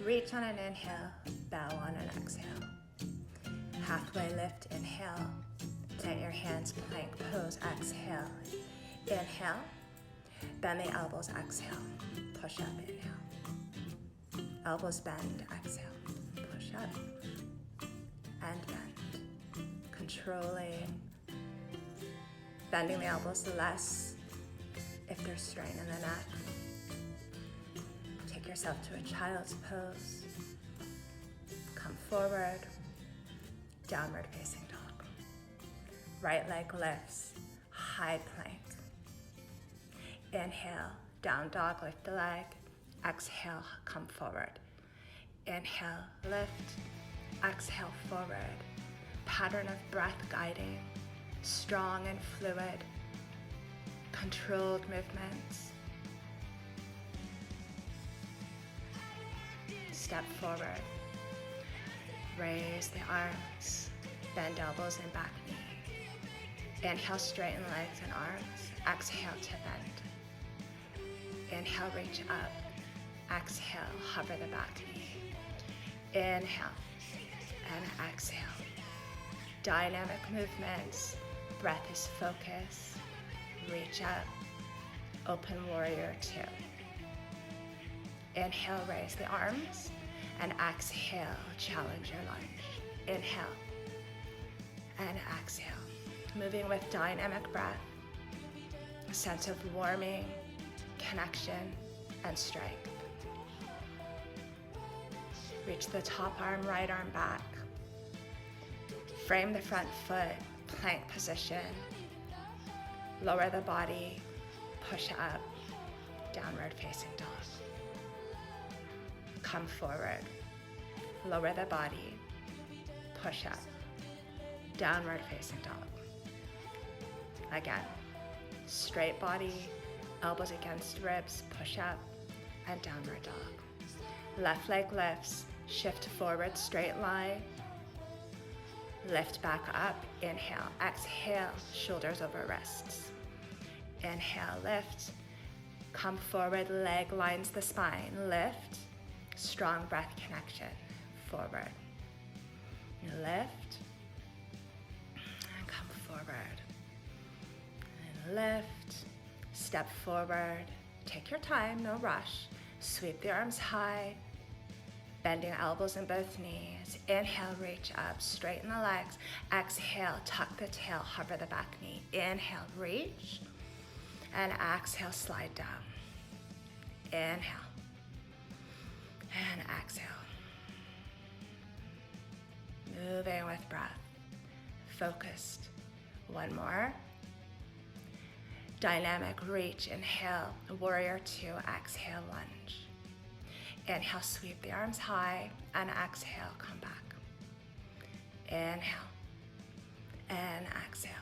Reach on an inhale, bow on an exhale. Halfway lift, inhale. Plant your hands, plank pose, exhale. Inhale, bend the elbows, exhale. Push up, inhale. Elbows bend, exhale. Push up and bend. Controlling, bending the elbows less if there's strain in the neck. Take yourself to a child's pose. Come forward, downward facing dog. Right leg lifts, high plank. Inhale, down dog, lift the leg. Exhale, come forward. Inhale, lift. Exhale, forward. Pattern of breath guiding, strong and fluid. Controlled movements. Step forward. Raise the arms. Bend elbows and back knee. Inhale, straighten legs and arms. Exhale to bend. Inhale, reach up. Exhale, hover the back knee. Inhale and exhale. Dynamic movements. Breath is focus. Reach up. Open warrior two. Inhale, raise the arms. And exhale, challenge your lunge. Inhale and exhale. Moving with dynamic breath. A sense of warming, connection, and strength. Reach the top arm, right arm back. Frame the front foot, plank position. Lower the body, push up, downward facing dog. Come forward, lower the body, push up, downward facing dog. Again, straight body, elbows against ribs, push up, and downward dog. Left leg lifts, shift forward, straight line. Lift back up, inhale, exhale, shoulders over wrists. Inhale, lift, come forward, leg lines the spine, lift, strong breath connection, forward. Lift, and come forward. And lift, step forward, take your time, no rush. Sweep the arms high, bending elbows in both knees. Inhale, reach up, straighten the legs. Exhale, tuck the tail, hover the back knee. Inhale, reach. And exhale, slide down. Inhale. And exhale. Moving with breath. Focused. One more. Dynamic reach, inhale, warrior two, exhale, lunge. Inhale, sweep the arms high, and exhale, come back. Inhale, and exhale.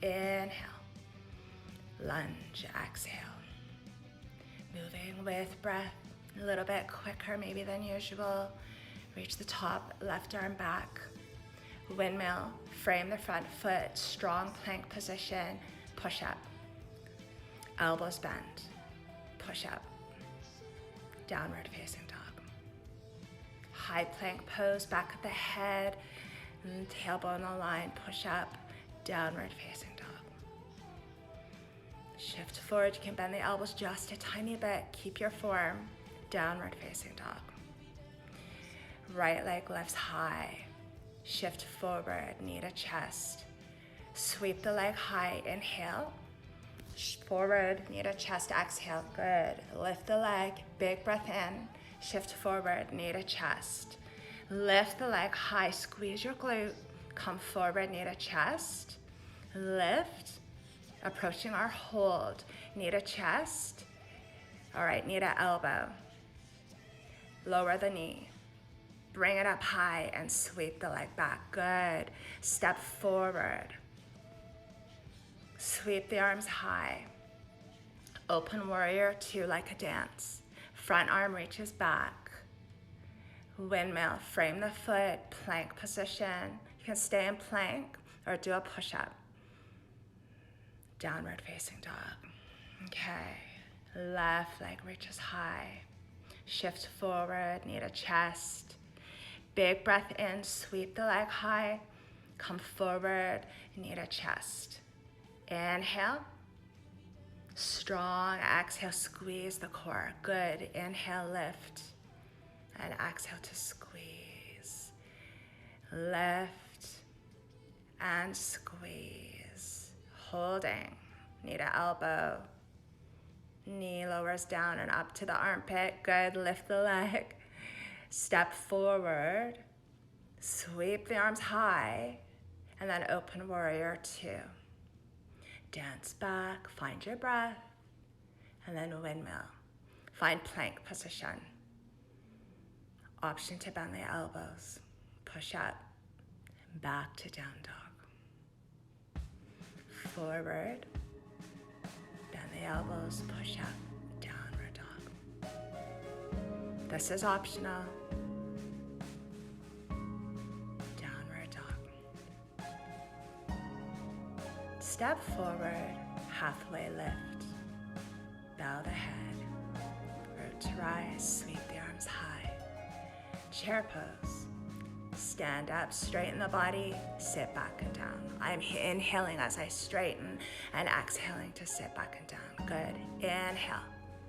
Inhale, lunge, exhale. Moving with breath, a little bit quicker maybe than usual. Reach the top, left arm back. Windmill, frame the front foot, strong plank position, push up. Elbows bend, push up. Downward facing dog. High plank pose, back of the head, and tailbone aligned, push up, downward facing dog. Shift forward, you can bend the elbows just a tiny bit, keep your form, downward facing dog. Right leg lifts high, shift forward, knee to chest. Sweep the leg high, inhale. Forward, knee to chest, exhale, good. Lift the leg, big breath in. Shift forward, knee to chest. Lift the leg high, squeeze your glute. Come forward, knee to chest. Lift, approaching our hold. Knee to chest. All right, knee to elbow. Lower the knee. Bring it up high and sweep the leg back, good. Step forward. Sweep the arms high. Open warrior two like a dance. Front arm reaches back. Windmill, frame the foot, plank position. You can stay in plank or do a push-up. Downward facing dog. Okay, left leg reaches high. Shift forward, knee to chest. Big breath in, sweep the leg high. Come forward, knee to chest. Inhale. Strong. Exhale, squeeze the core. Good. Inhale, lift. And exhale to squeeze. Lift and squeeze. Holding. Knee to elbow. Knee lowers down and up to the armpit. Good. Lift the leg. Step forward. Sweep the arms high. And then open warrior two. Dance back. Find your breath. And then windmill. Find plank position. Option to bend the elbows. Push up. Back to down dog. Forward. Bend the elbows. Push up. Downward dog. This is optional. Downward dog. Step forward. Halfway lift. Bow the head. Root to rise. Sweep the arms high. Chair pose. Stand up, straighten the body, sit back and down. I'm inhaling as I straighten and exhaling to sit back and down. Good. Inhale.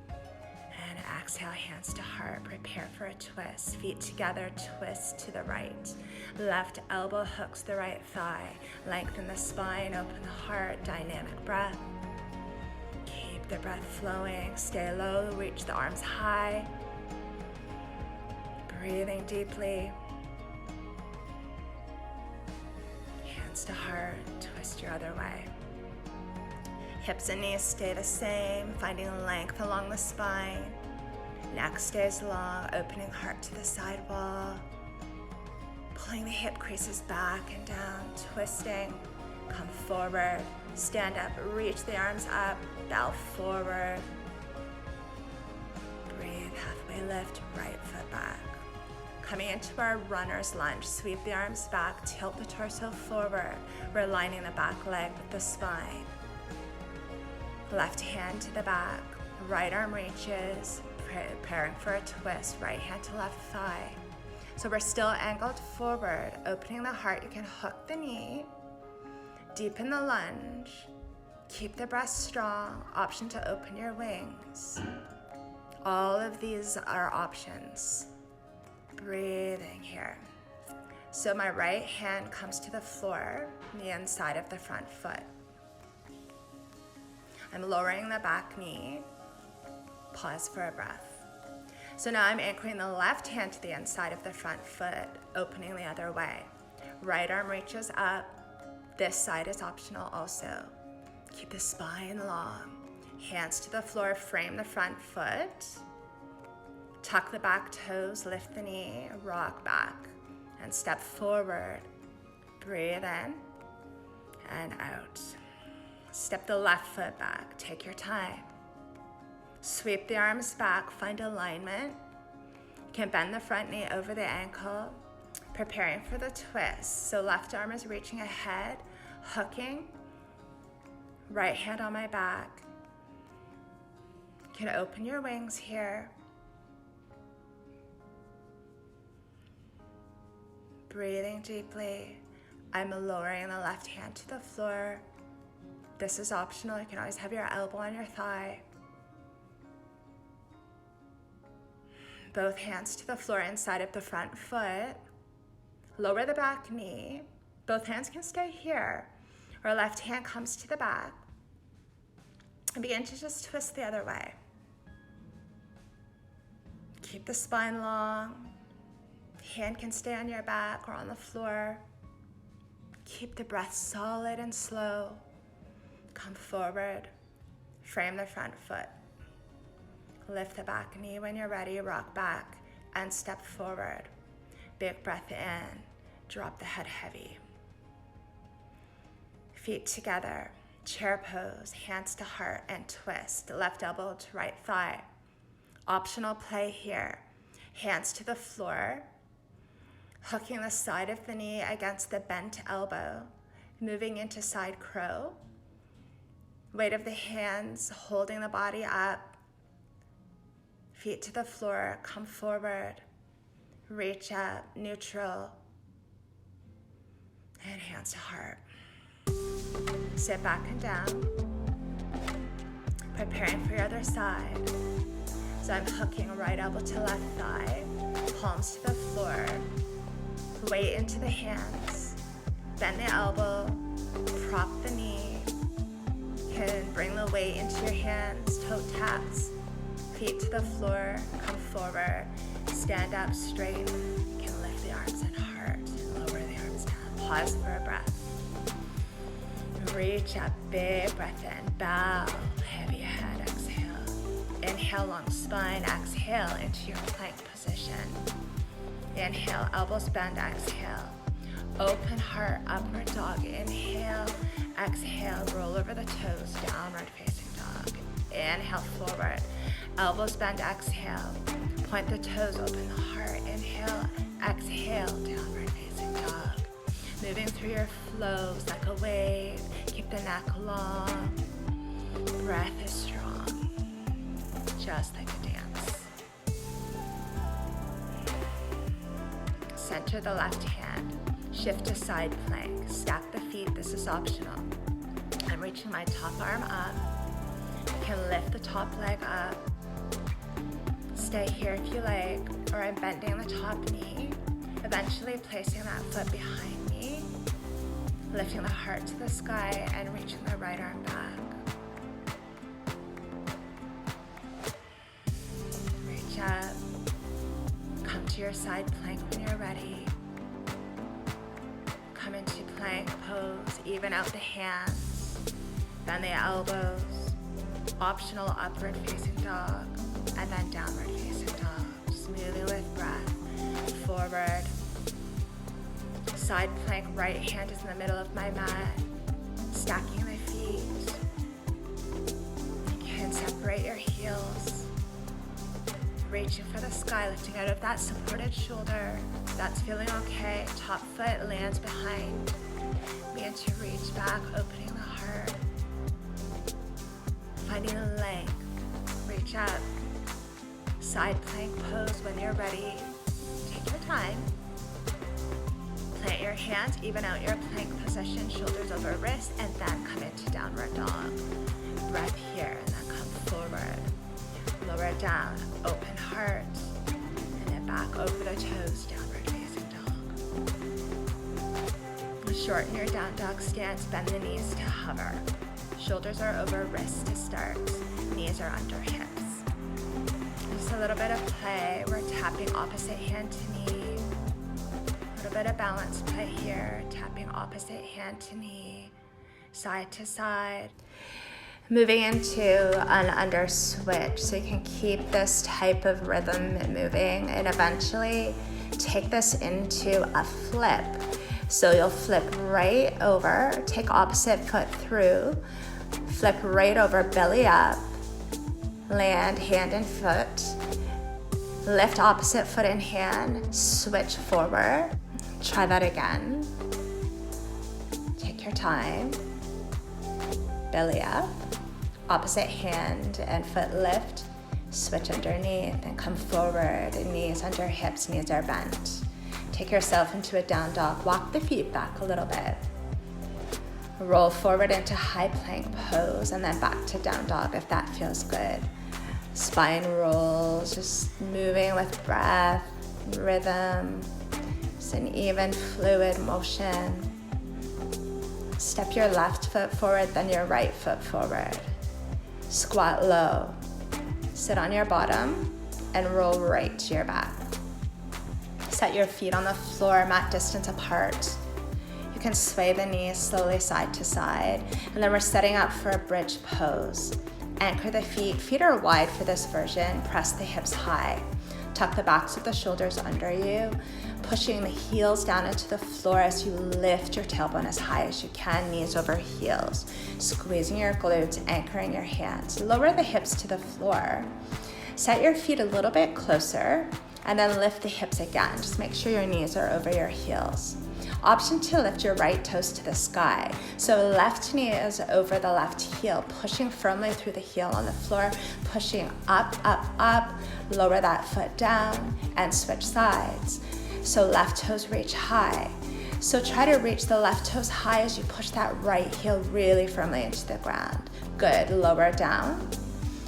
And exhale, hands to heart. Prepare for a twist. Feet together, twist to the right. Left elbow hooks the right thigh. Lengthen the spine, open the heart. Dynamic breath. Keep the breath flowing. Stay low, reach the arms high. Breathing deeply. Hands to heart, twist your other way. Hips and knees stay the same, finding length along the spine. Neck stays long, opening heart to the side wall. Pulling the hip creases back and down, twisting. Come forward, stand up, reach the arms up, bow forward. Breathe, halfway lift, right foot back. Coming into our runner's lunge, sweep the arms back, tilt the torso forward. We're aligning the back leg with the spine. Left hand to the back, right arm reaches, preparing for a twist, right hand to left thigh. So we're still angled forward, opening the heart. You can hook the knee, deepen the lunge, keep the breath strong, option to open your wings. All of these are options. Breathing here. So my right hand comes to the floor, the inside of the front foot. I'm lowering the back knee. Pause for a breath. So now I'm anchoring the left hand to the inside of the front foot, opening the other way. Right arm reaches up. This side is optional also. Keep the spine long. Hands to the floor, frame the front foot. Tuck the back toes, lift the knee, rock back, and step forward. Breathe in and out. Step the left foot back, take your time. Sweep the arms back, find alignment. You can bend the front knee over the ankle, preparing for the twist. So left arm is reaching ahead, hooking. Right hand on my back. You can open your wings here. Breathing deeply. I'm lowering the left hand to the floor. This is optional. You can always have your elbow on your thigh. Both hands to the floor inside of the front foot. Lower the back knee. Both hands can stay here. Or left hand comes to the back. And begin to just twist the other way. Keep the spine long. Hand can stay on your back or on the floor. Keep the breath solid and slow. Come forward. Frame the front foot. Lift the back knee when you're ready. Rock back and step forward. Big breath in. Drop the head heavy. Feet together. Chair pose. Hands to heart and twist. Left elbow to right thigh. Optional play here. Hands to the floor. Hooking the side of the knee against the bent elbow, moving into side crow. Weight of the hands holding the body up. Feet to the floor, come forward. Reach up, neutral. And hands to heart. Sit back and down. Preparing for your other side. So I'm hooking right elbow to left thigh. Palms to the floor. Weight into the hands. Bend the elbow. Prop the knee. You can bring the weight into your hands. Toe taps. Feet to the floor. Come forward. Stand up straight. You can lift the arms and heart. Lower the arms down. Pause for a breath. Reach up, big breath in. Bow, heavy head, exhale. Inhale, long spine, exhale into your plank position. Inhale, elbows bend, exhale. Open heart, upward dog. Inhale, exhale, roll over the toes, downward facing dog. Inhale, forward. Elbows bend, exhale. Point the toes, open the heart. Inhale, exhale, downward facing dog. Moving through your flows like a wave. Keep the neck long. Breath is strong. Just like a dance. Center the left hand. Shift to side plank. Stack the feet. This is optional. I'm reaching my top arm up. You can lift the top leg up. Stay here if you like, or I'm bending the top knee. Eventually placing that foot behind me. Lifting the heart to the sky and reaching the right arm back. Reach up. Come to your side plank when you're ready. Come into plank pose. Even out the hands. Bend the elbows. Optional upward facing dog. And then downward facing dog. Smoothly with breath. Forward. Side plank, right hand is in the middle of my mat. Stacking the feet. You can separate your heels. Reaching for the sky, lifting out of that supported shoulder. If that's feeling okay, top foot lands behind. Begin to reach back, opening the heart. Finding the length. Reach up. Side plank pose when you're ready. Take your time. Plant your hands, even out your plank position, shoulders over wrists, and then come into downward dog. Breath here, and then come forward. Lower it down, open heart, and then back over the toes, downward facing dog. Shorten your down dog stance, bend the knees to hover. Shoulders are over wrists to start, knees are under hips. Just a little bit of play, we're tapping opposite hand to knee. A little bit of balance play here, tapping opposite hand to knee, side to side. Moving into an under switch, so you can keep this type of rhythm moving and eventually take this into a flip. So you'll flip right over, take opposite foot through, flip right over, belly up, land hand and foot, lift opposite foot in hand, switch forward. Try that again. Take your time. Belly up. Opposite hand and foot lift. Switch underneath and come forward. Knees under hips, knees are bent. Take yourself into a down dog. Walk the feet back a little bit. Roll forward into high plank pose and then back to down dog if that feels good. Spine rolls, just moving with breath, rhythm. It's an even fluid motion. Step your left foot forward, then your right foot forward. Squat low. Sit on your bottom and roll right to your back. Set your feet on the floor, mat distance apart. You can sway the knees slowly side to side. And then we're setting up for a bridge pose. Anchor the feet. Feet are wide for this version. Press the hips high. Tuck the backs of the shoulders under you. Pushing the heels down into the floor as you lift your tailbone as high as you can, knees over heels. Squeezing your glutes, anchoring your hands. Lower the hips to the floor. Set your feet a little bit closer and then lift the hips again. Just make sure your knees are over your heels. Option to lift your right toes to the sky. So left knee is over the left heel, pushing firmly through the heel on the floor, pushing up, up, up, lower that foot down, and switch sides. So left toes reach high. So try to reach the left toes high as you push that right heel really firmly into the ground. Good, lower down,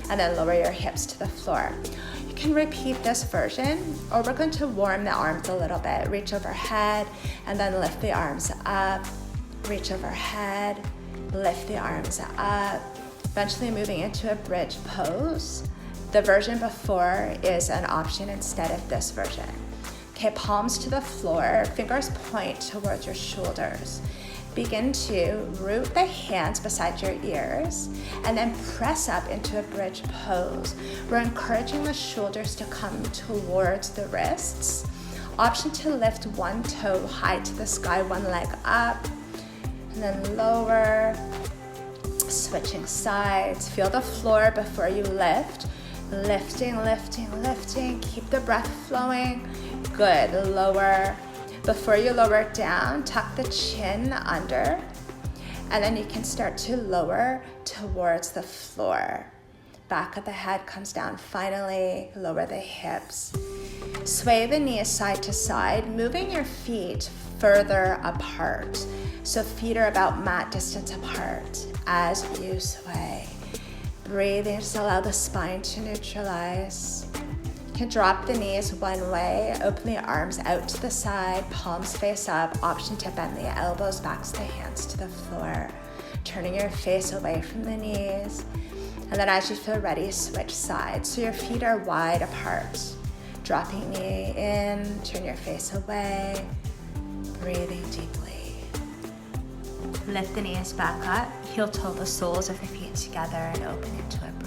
and then lower your hips to the floor. You can repeat this version, or we're going to warm the arms a little bit. Reach overhead, and then lift the arms up. Reach overhead, lift the arms up. Eventually moving into a bridge pose. The version before is an option instead of this version. Okay, palms to the floor, fingers point towards your shoulders. Begin to root the hands beside your ears and then press up into a bridge pose. We're encouraging the shoulders to come towards the wrists. Option to lift one toe high to the sky, one leg up, and then lower. Switching sides. Feel the floor before you lift. Lifting, lifting, lifting. Keep the breath flowing. Good, lower. Before you lower it down, tuck the chin under, and then you can start to lower towards the floor. Back of the head comes down. Finally, lower the hips. Sway the knees side to side, moving your feet further apart. So feet are about mat distance apart as you sway. Breathing, just allow the spine to neutralize. You can drop the knees one way, open the arms out to the side, palms face up, option to bend the elbows, backs the hands to the floor, turning your face away from the knees. And then as you feel ready, switch sides. So your feet are wide apart. Dropping knee in, turn your face away, breathing deeply. Lift the knees back up, heel toe the soles of the feet together and open into a